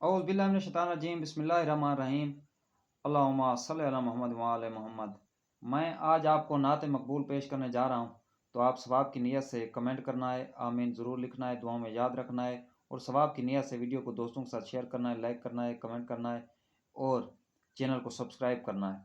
औज़ बिल्लाहि मिनश शैतानिर रजीम बिस्मिल्लाहिर रहमानिर रहीम अल्लाहुम्मा सल्लि अला मोहम्मद व आले मोहम्मद। मैं आज आपको नात मकबूल पेश करने जा रहा हूँ, तो आप सवाब की नीयत से कमेंट करना है, आमीन ज़रूर लिखना है, दुआओं में याद रखना है और सवाब की नीयत से वीडियो को दोस्तों के साथ शेयर करना है, लाइक करना है, कमेंट करना है और चैनल को सब्सक्राइब करना है।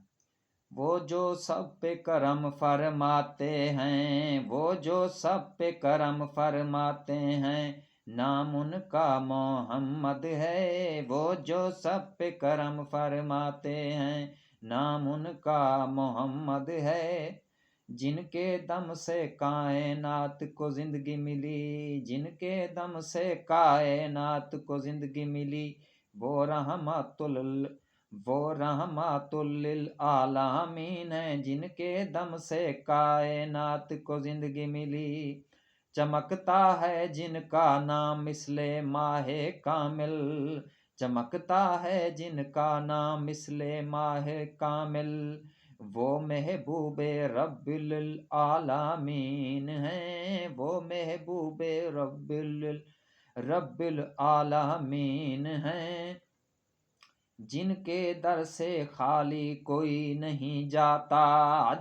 वो जो सब पे करम फरमाते हैं, वो जो सब पे करम फरमाते हैं, नाम उनका मोहम्मद है। वो जो सब पे करम फरमाते हैं, नाम उनका मोहम्मद है। जिनके दम से कायनात को जिंदगी मिली, जिनके दम से कायनात को जिंदगी मिली, वो रहमतुल लिल आलामीन है। जिनके दम से कायनात को जिंदगी मिली, चमकता है जिनका नाम मिसले माहे कामिल, चमकता है जिनका नाम मिसले माहे कामिल, वो महबूबे रब्बिल आलामीन है। वो महबूबे रब्बिल आलामीन है। जिनके दर से खाली कोई नहीं जाता,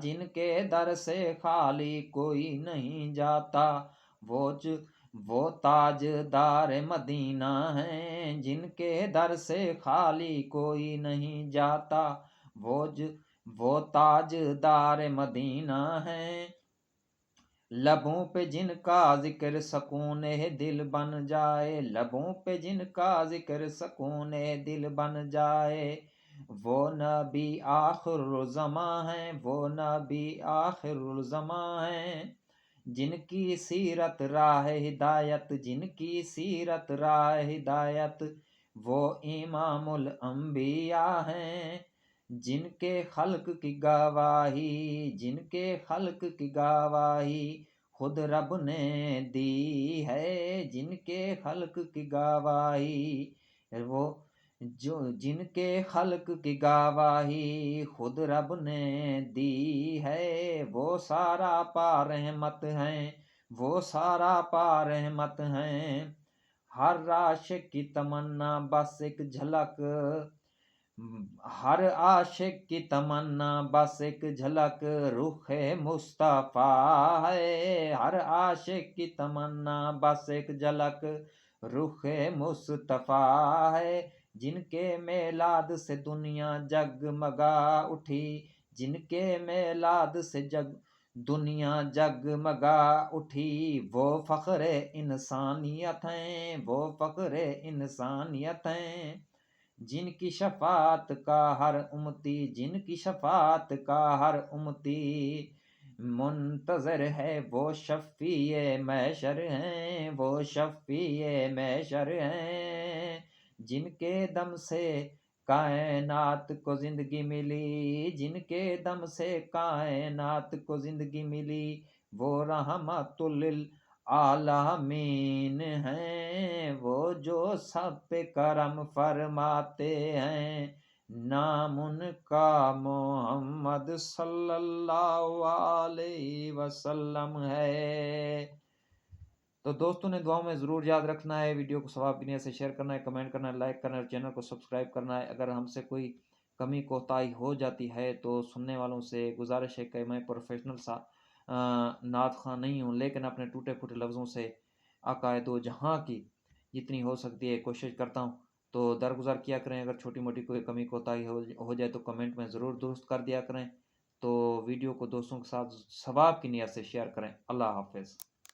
जिनके दर से खाली कोई नहीं जाता, वो ताजदार मदीना है। जिनके दर से खाली कोई नहीं जाता, वो ताजदार मदीना है। लबों पे जिनका जिक्र सकून दिल बन जाए, लबों पे जिनका जिक्र सकून दिल बन जाए, वो नबी आखिरुल ज़मा है, वो नबी आखिरुल ज़मा है। जिनकी सीरत राह हिदायत, जिनकी सीरत राह हिदायत, वो इमामुल अंबिया हैं। जिनके खल्क की गवाही, जिनके खल्क की गवाही खुद रब ने दी है। जिनके खल्क की गवाही वो जो जिनके खल्क की गवाही खुद रब ने दी है, वो सारा पा रहमत हैं, वो सारा पा रहमत हैं। हर आशिक की तमन्ना बस एक झलक, हर आशिक की तमन्ना बस एक झलक रुखे मुस्तफा है। हर आशिक की तमन्ना बस एक झलक रुखे मुस्तफा है। जिनके मेलाद से दुनिया जगमगा उठी, जिनके मेलाद से दुनिया जगमगा उठी, वो फख्रे इंसानियत हैं, वो फख्रे इंसानियत हैं। जिनकी शफात का हर उम्मती, जिनकी शफात का हर उम्मती मुंतजर है, वो शफ़ीए महशर हैं, वो शफ़ीए महशर हैं। जिनके दम से कायनात को जिंदगी मिली, जिनके दम से कायनात को जिंदगी मिली, वो रहमतुल लिल आलामीन हैं। वो जो सब पे करम फरमाते हैं, नाम उनका मोहम्मद सल्लल्लाहु अलैहि वसल्लम है। तो दोस्तों ने दुआओं में ज़रूर याद रखना है, वीडियो को सवाब की नीयत से शेयर करना है, कमेंट करना है, लाइक करना है और चैनल को सब्सक्राइब करना है। अगर हमसे कोई कमी कोताही हो जाती है तो सुनने वालों से गुजारिश है कि मैं प्रोफेशनल नात ख़्वां नहीं हूँ, लेकिन अपने टूटे फूटे लफ्ज़ों से आकाए दो जहाँ की जितनी हो सकती है कोशिश करता हूँ। तो दरगुज़ार किया करें, अगर छोटी मोटी कोई कमी कोताही हो जाए तो कमेंट में ज़रूर दुरुस्त कर दिया करें। तो वीडियो को दोस्तों के साथ सवाब की नीयत से शेयर करें। अल्लाह हाफ़िज़।